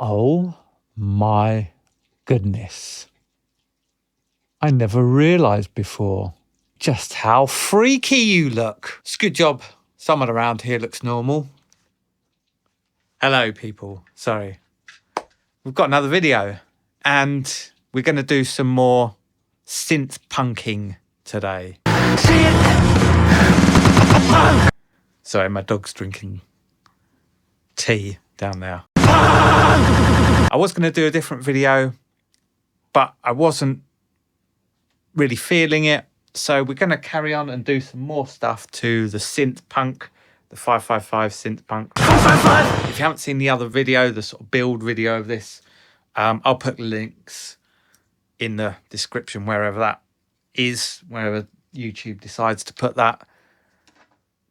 Oh my goodness. I never realised before just how freaky you look. It's a good job someone around here looks normal. Hello, people. Sorry. We've got another video and we're going to do some more synth punking today. Sorry, my dog's drinking tea down there. I was going to do a different video, but I wasn't really feeling it. So we're going to carry on and do some more stuff to the Synth Punk, the 555 Synth Punk. 555! If you haven't seen the other video, the sort of build video of this, I'll put links in the description wherever that is, wherever YouTube decides to put that.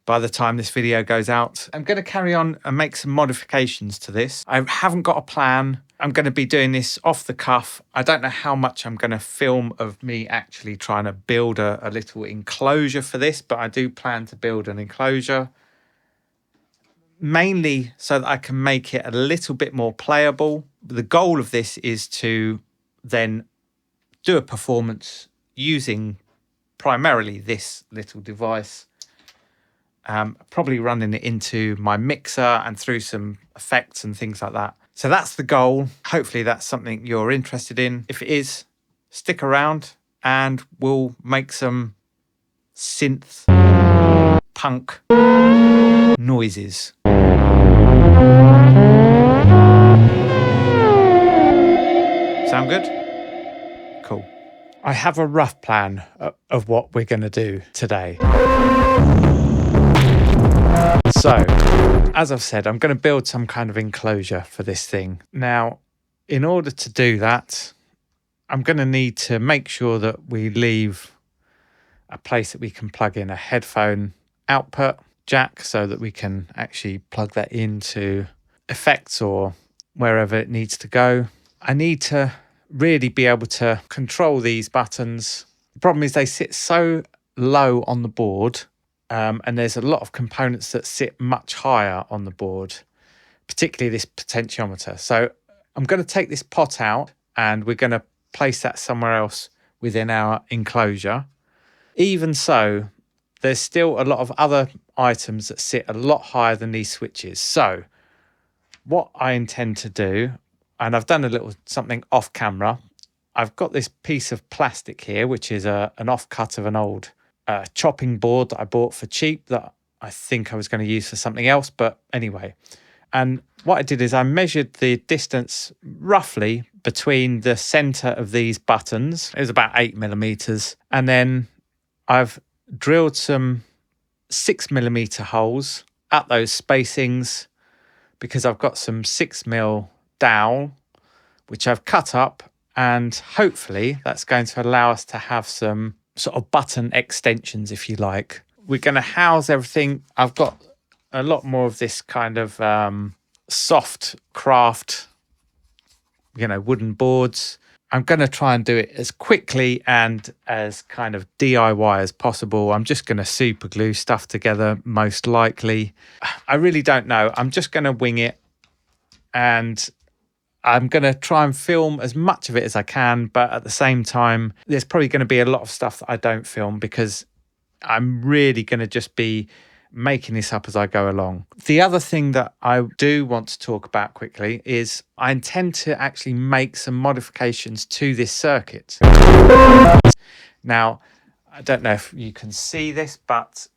By the time this video goes out, I'm going to carry on and make some modifications to this. I haven't got a plan. I'm going to be doing this off the cuff. I don't know how much I'm going to film of me actually trying to build a little enclosure for this, but I do plan to build an enclosure. Mainly so that I can make it a little bit more playable. The goal of this is to then do a performance using primarily this little device. Probably running it into my mixer and through some effects and things like that. So that's the goal. Hopefully that's something you're interested in. If it is, stick around and we'll make some synth punk noises. Sound good? Cool. I have a rough plan of what we're going to do today. So, as I've said, I'm going to build some kind of enclosure for this thing. Now, in order to do that, I'm going to need to make sure that we leave a place that we can plug in a headphone output jack so that we can actually plug that into effects or wherever it needs to go. I need to really be able to control these buttons. The problem is they sit so low on the board. And there's a lot of components that sit much higher on the board, particularly this potentiometer. So I'm going to take this pot out and we're going to place that somewhere else within our enclosure. Even so, there's still a lot of other items that sit a lot higher than these switches. So what I intend to do, and I've done a little something off camera, I've got this piece of plastic here, which is an offcut of an old chopping board that I bought for cheap that I think I was going to use for something else, but anyway. And what I did is I measured the distance roughly between the center of these buttons. It was about 8mm. And then I've drilled some 6mm holes at those spacings because I've got some 6mm dowel, which I've cut up, and hopefully that's going to allow us to have some sort of button extensions, if you like. We're going to house everything. I've got a lot more of this kind of soft craft, wooden boards. I'm going to try and do it as quickly and as kind of DIY as possible. I'm just going to super glue stuff together, most likely. I really don't know. I'm just going to wing it, and I'm going to try and film as much of it as I can, but at the same time, there's probably going to be a lot of stuff that I don't film because I'm really going to just be making this up as I go along. The other thing that I do want to talk about quickly is I intend to actually make some modifications to this circuit. Now, I don't know if you can see this, but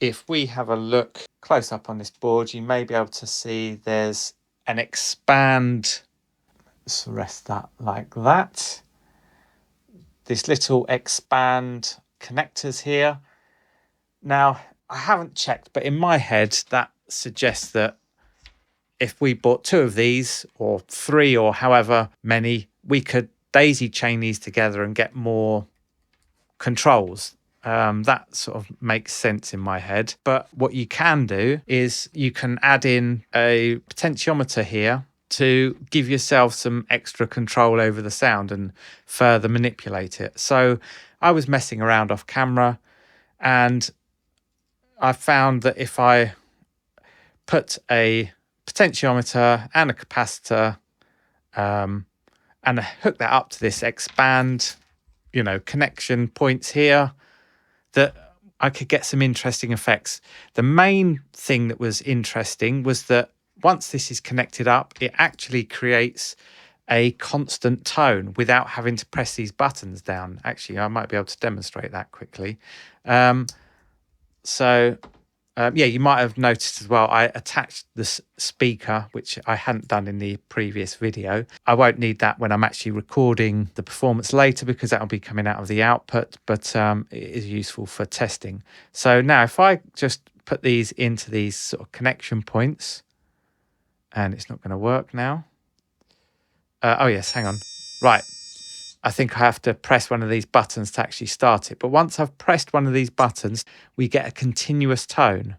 if we have a look close up on this board, you may be able to see there's an expand. Let's rest that like that. This little expand connectors here. Now, I haven't checked, but in my head, that suggests that if we bought 2 of these or 3 or however many, we could daisy chain these together and get more controls. That sort of makes sense in my head. But what you can do is you can add in a potentiometer here to give yourself some extra control over the sound and further manipulate it. So I was messing around off camera and I found that if I put a potentiometer and a capacitor, and I hook that up to this expand, connection points here, that I could get some interesting effects. The main thing that was interesting was that once this is connected up, it actually creates a constant tone without having to press these buttons down. Actually, I might be able to demonstrate that quickly. Yeah, you might have noticed as well, I attached this speaker, which I hadn't done in the previous video. I won't need that when I'm actually recording the performance later, because that will be coming out of the output, but it is useful for testing. So now if I just put these into these sort of connection points, and it's not going to work now. Oh yes, hang on. Right. I think I have to press one of these buttons to actually start it. But once I've pressed one of these buttons, we get a continuous tone.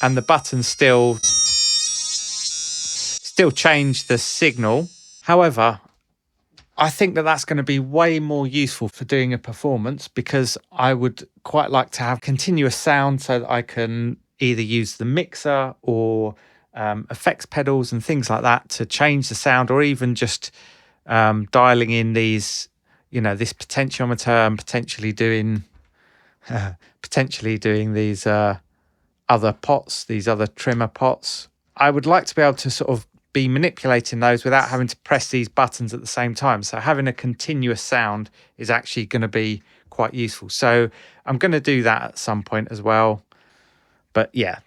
And the buttons still change the signal. However, I think that that's going to be way more useful for doing a performance, because I would quite like to have continuous sound so that I can either use the mixer or effects pedals and things like that to change the sound, or even just dialing in these, this potentiometer, and potentially doing these other pots, these other trimmer pots. I would like to be able to sort of be manipulating those without having to press these buttons at the same time. So having a continuous sound is actually going to be quite useful. So I'm going to do that at some point as well. But yeah,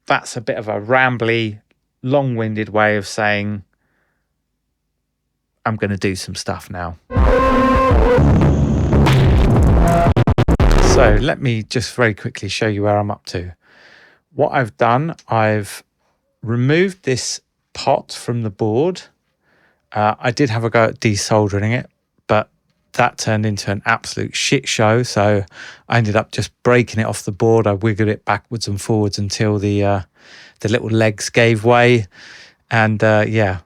that's a bit of a rambly, long-winded way of saying I'm going to do some stuff now. So let me just very quickly show you where I'm up to. What I've done, I've removed this pot from the board. I did have a go at desoldering it, but that turned into an absolute shit show. So I ended up just breaking it off the board. I wiggled it backwards and forwards until the little legs gave way, and yeah,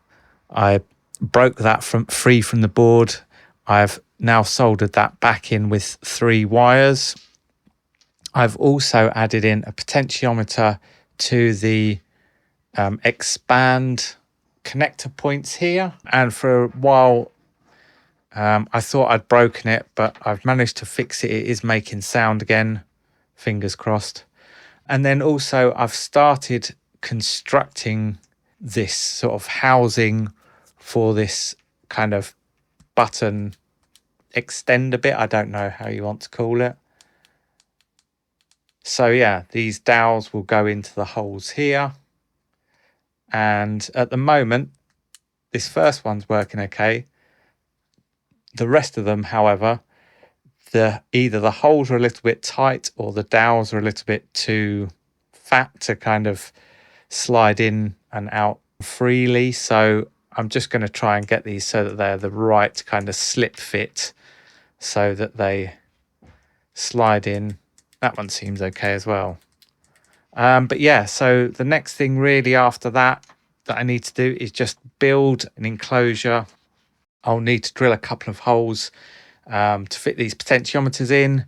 I broke that free from the board. I've now soldered that back in with 3 wires. I've also added in a potentiometer to the expand connector points here, and for a while I thought I'd broken it, but I've managed to fix it. It is making sound again, fingers crossed. And then also I've started constructing this sort of housing for this kind of button extender bit. I don't know how you want to call it. So yeah, these dowels will go into the holes here. And at the moment, this first one's working okay. The rest of them, however, either the holes are a little bit tight or the dowels are a little bit too fat to kind of slide in and out freely. So I'm just going to try and get these so that they're the right kind of slip fit, so that they slide in. That one seems okay as well. But yeah, so the next thing really after that I need to do is just build an enclosure. I'll need to drill a couple of holes to fit these potentiometers in,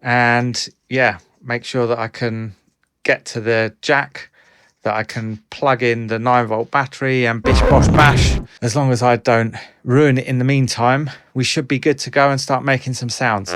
and yeah, make sure that I can get to the jack, that I can plug in the 9-volt battery, and bish bosh bash. As long as I don't ruin it in the meantime, we should be good to go and start making some sounds.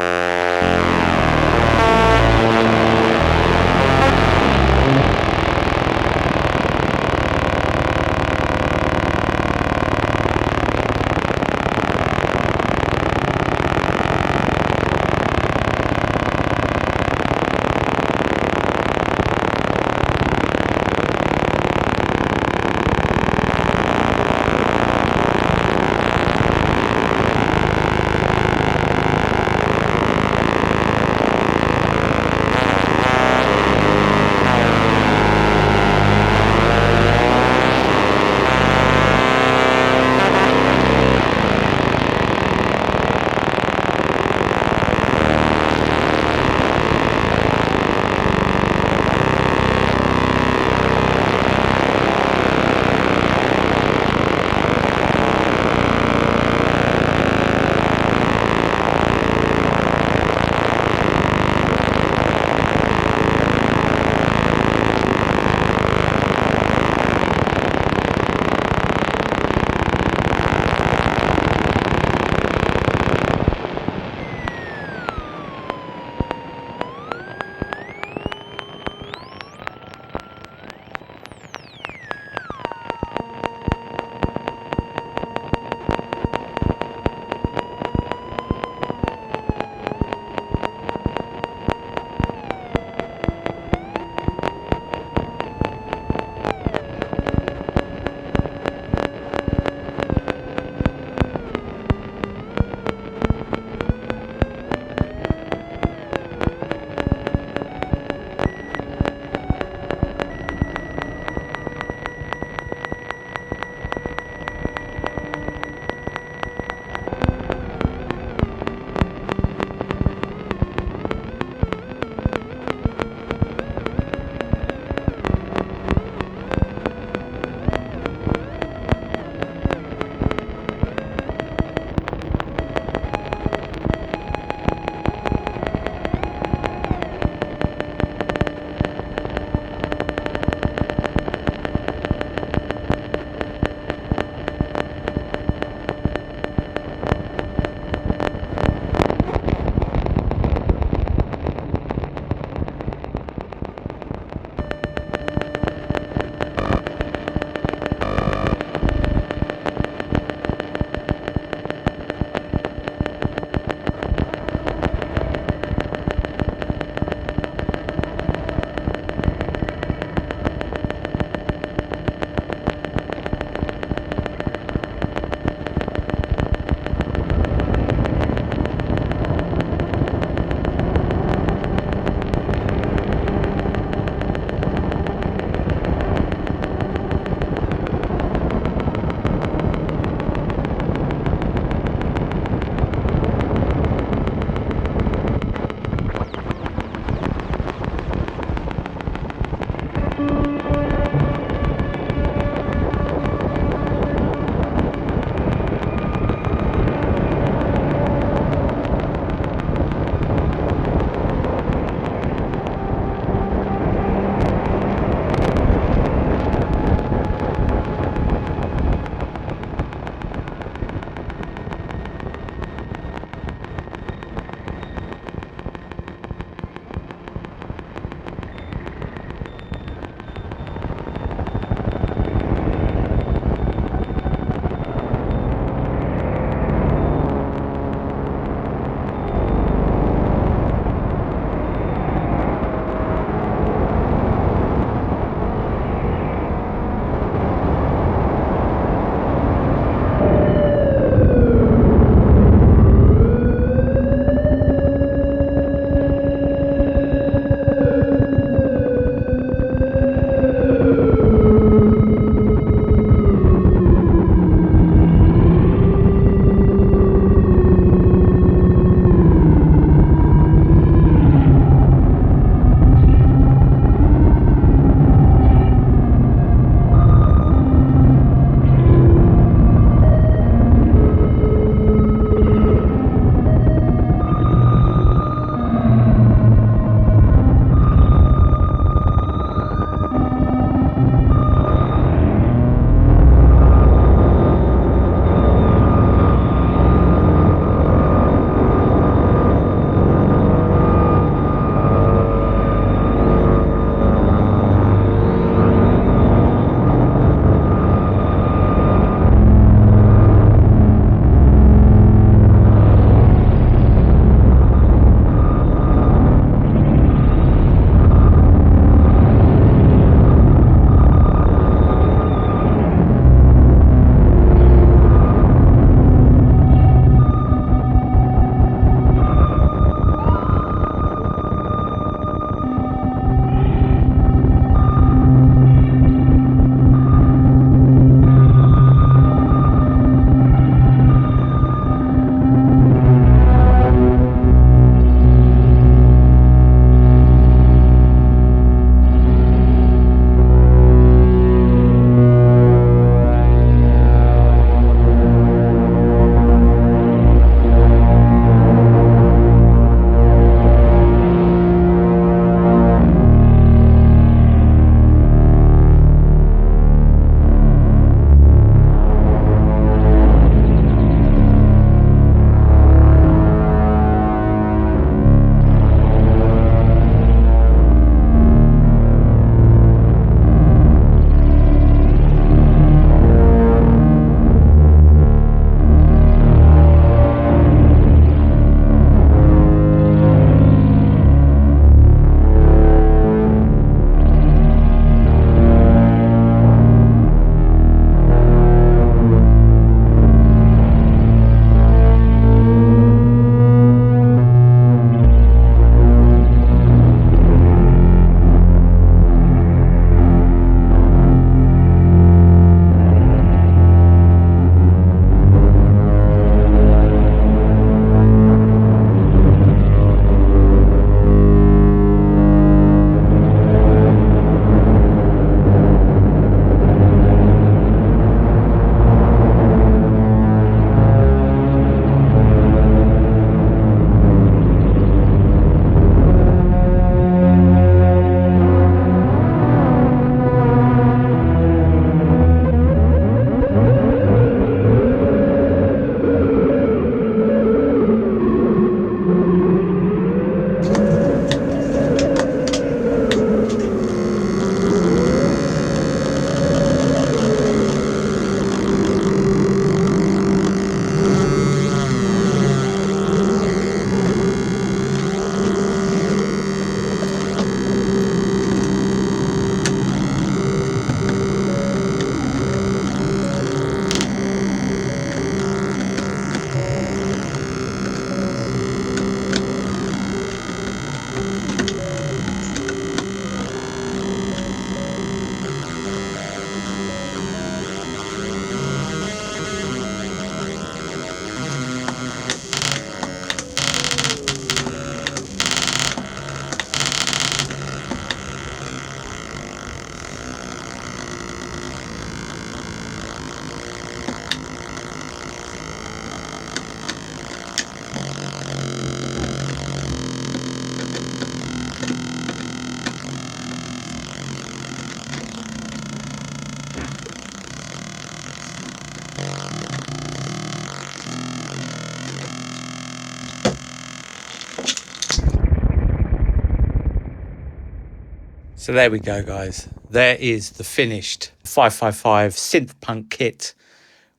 So there we go, guys. There is the finished 555 Synth Punk kit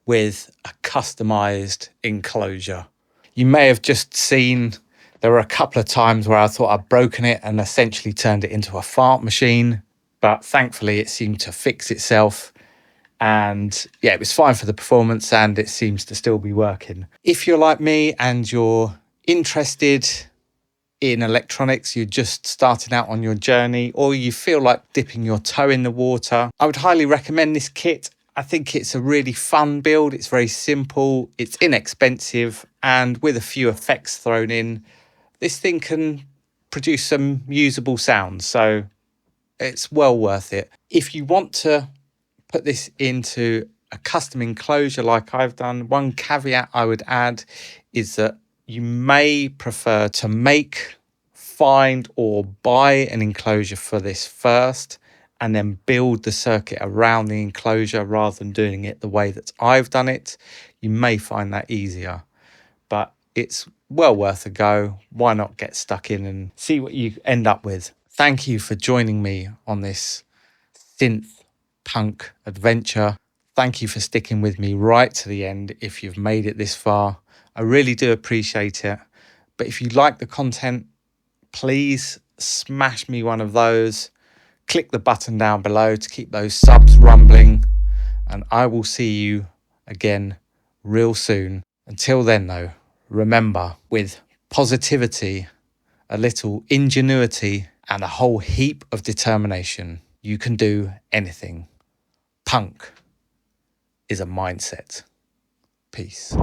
with a customized enclosure. You may have just seen there were a couple of times where I thought I'd broken it and essentially turned it into a fart machine, but thankfully it seemed to fix itself. And yeah, it was fine for the performance and it seems to still be working. If you're like me and you're interested in electronics, you're just starting out on your journey, or you feel like dipping your toe in the water, I would highly recommend this kit. I think it's a really fun build. It's very simple, it's inexpensive, and with a few effects thrown in, this thing can produce some usable sounds. So it's well worth it. If you want to put this into a custom enclosure like I've done, one caveat I would add is that you may prefer to make, find, or buy an enclosure for this first and then build the circuit around the enclosure rather than doing it the way that I've done it. You may find that easier, but it's well worth a go. Why not get stuck in and see what you end up with? Thank you for joining me on this synth punk adventure. Thank you for sticking with me right to the end if you've made it this far. I really do appreciate it. But if you like the content, please smash me one of those. Click the button down below to keep those subs rumbling. And I will see you again real soon. Until then though, remember, with positivity, a little ingenuity, and a whole heap of determination, you can do anything. Punk is a mindset. Peace.